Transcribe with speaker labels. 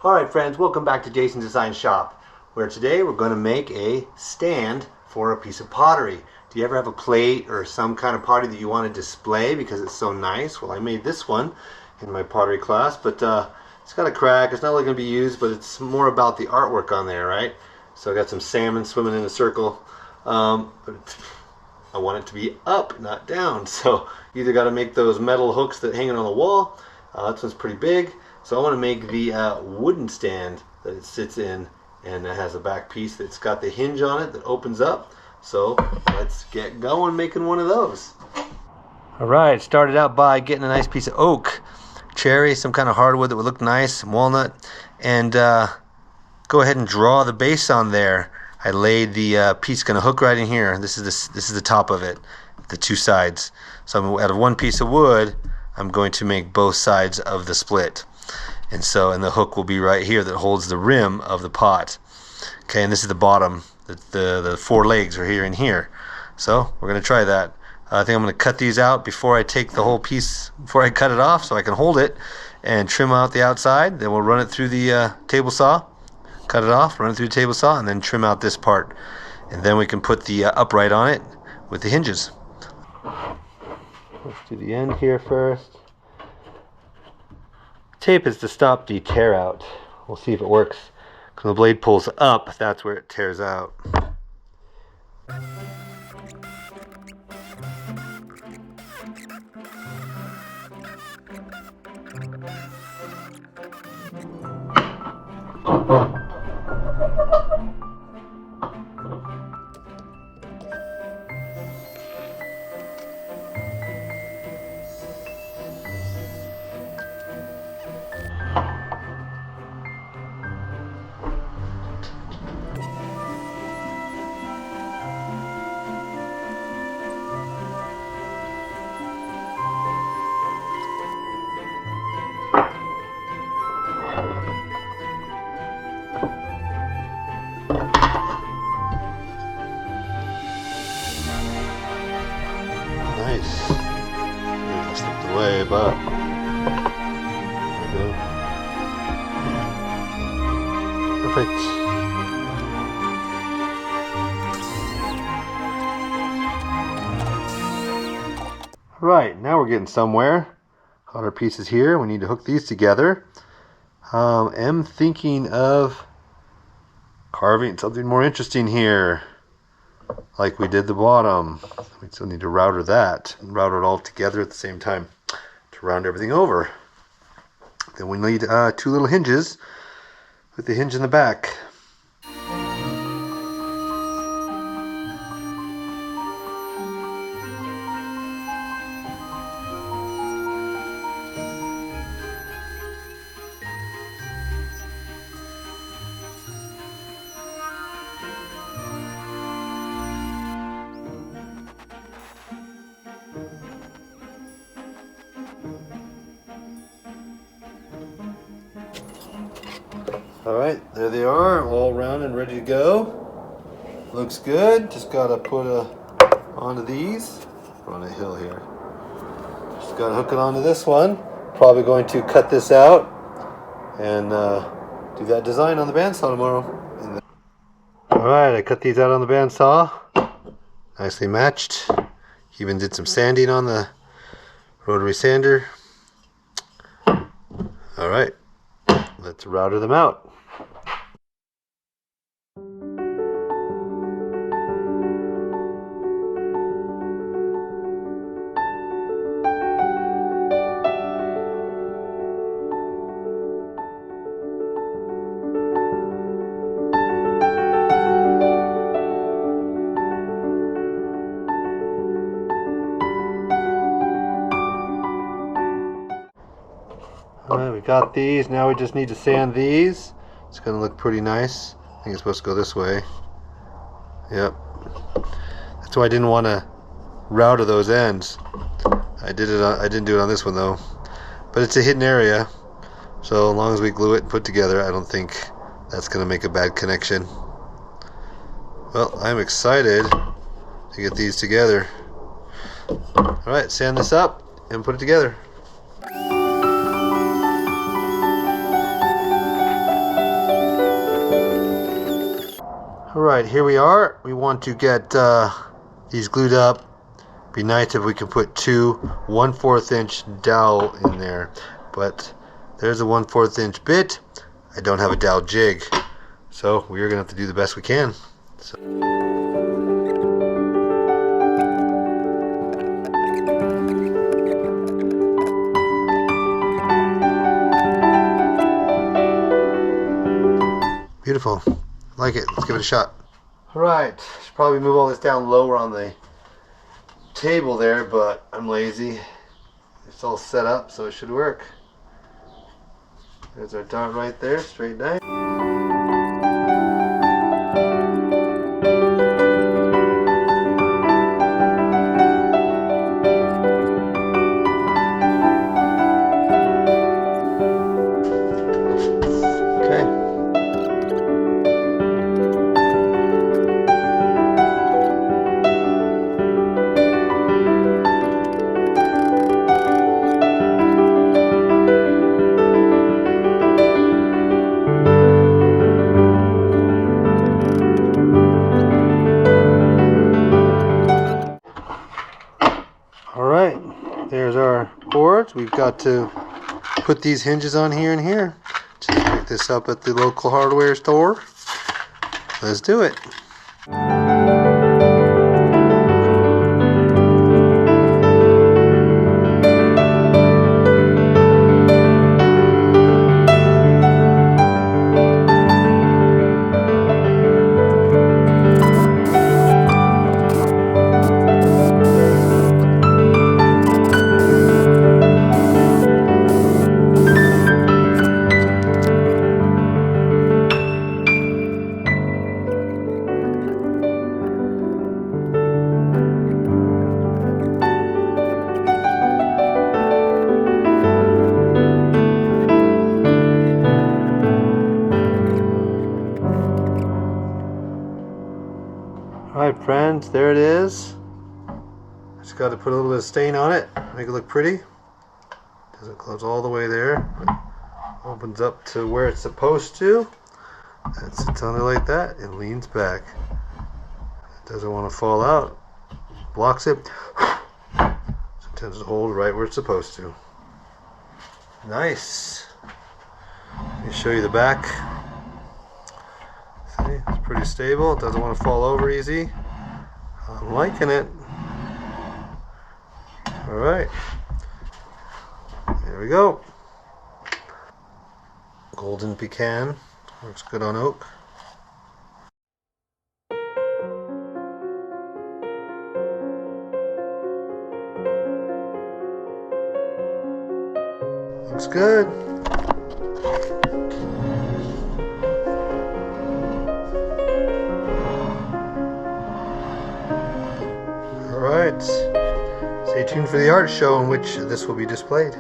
Speaker 1: Alright friends, welcome back to Jason's Design Shop, where today we're going to make a stand for a piece of pottery. Do you ever have a plate or some kind of pottery that you want to display because it's so nice? Well, I made this one in my pottery class, but it's got a crack. It's not really going to be used, but it's more about the artwork on there, right? So I got some salmon swimming in a circle, but I want it to be up, not down. So you either got to make those metal hooks that hang it on the wall. This one's pretty big. So I want to make the wooden stand that it sits in, and it has a back piece that's got the hinge on it that opens up. So let's get going making one of those. Alright, started out by getting a nice piece of oak, cherry, some kind of hardwood that would look nice, walnut, and go ahead and draw the base on there. I laid the piece going to hook right in here. This is the top of it, the two sides. So out of one piece of wood, I'm going to make both sides of the split. And the hook will be right here that holds the rim of the pot. Okay, and this is the bottom. The four legs are here and here. So we're going to try that. I think I'm going to cut these out before I take the whole piece, before I cut it off, so I can hold it and trim out the outside. Then we'll run it through the table saw, cut it off, run it through the table saw, and then trim out this part. And then we can put the upright on it with the hinges. Let's do the end here first. Tape is to stop the tear out. We'll see if it works. When the blade pulls up, that's where it tears out. Nice. I slipped away, but there we go. Perfect. Right, now we're getting somewhere. Got our pieces here. We need to hook these together. I'm thinking of carving something more interesting here, like we did the bottom. We still need to router that and router it all together at the same time to round everything over. Then we need two little hinges with the hinge in the back. Alright, there they are, all round and ready to go. Looks good. Just gotta put onto these. We're on a hill here. Just gotta hook it onto this one. Probably going to cut this out and do that design on the bandsaw tomorrow. Alright, I cut these out on the bandsaw. Nicely matched. Even did some sanding on the rotary sander. Alright, let's router them out. Alright, we got these. Now we just need to sand these. It's going to look pretty nice. I think it's supposed to go this way. Yep. That's why I didn't want to router those ends. I didn't do it on this one though. But it's a hidden area. So as long as we glue it and put together, I don't think that's going to make a bad connection. Well, I'm excited to get these together. Alright, sand this up and put it together. Alright, here we are. We want to get these glued up. Be nice if we could put two 1/4 inch dowel in there, but there's a 1/4 inch bit. I don't have a dowel jig, so we're gonna have to do the best we can. So. Beautiful. Like it. Let's give it a shot. Alright, should probably move all this down lower on the table there, but I'm lazy. It's all set up, so it should work. There's our dart right there, straight down. Alright, there's our boards. We've got to put these hinges on here and here. Just pick this up at the local hardware store. Let's do it. Alright friends, there it is. Just got to put a little bit of stain on it, make it look pretty. Doesn't close all the way there, but opens up to where it's supposed to. That sits on it like that, it leans back. It doesn't want to fall out. Blocks it. So it tends to hold right where it's supposed to. Nice. Let me show you the back. See, it's pretty stable. It doesn't want to fall over easy. I'm liking it. Alright. There we go. Golden pecan. Works good on oak. Looks good. Alright, stay tuned for the art show in which this will be displayed.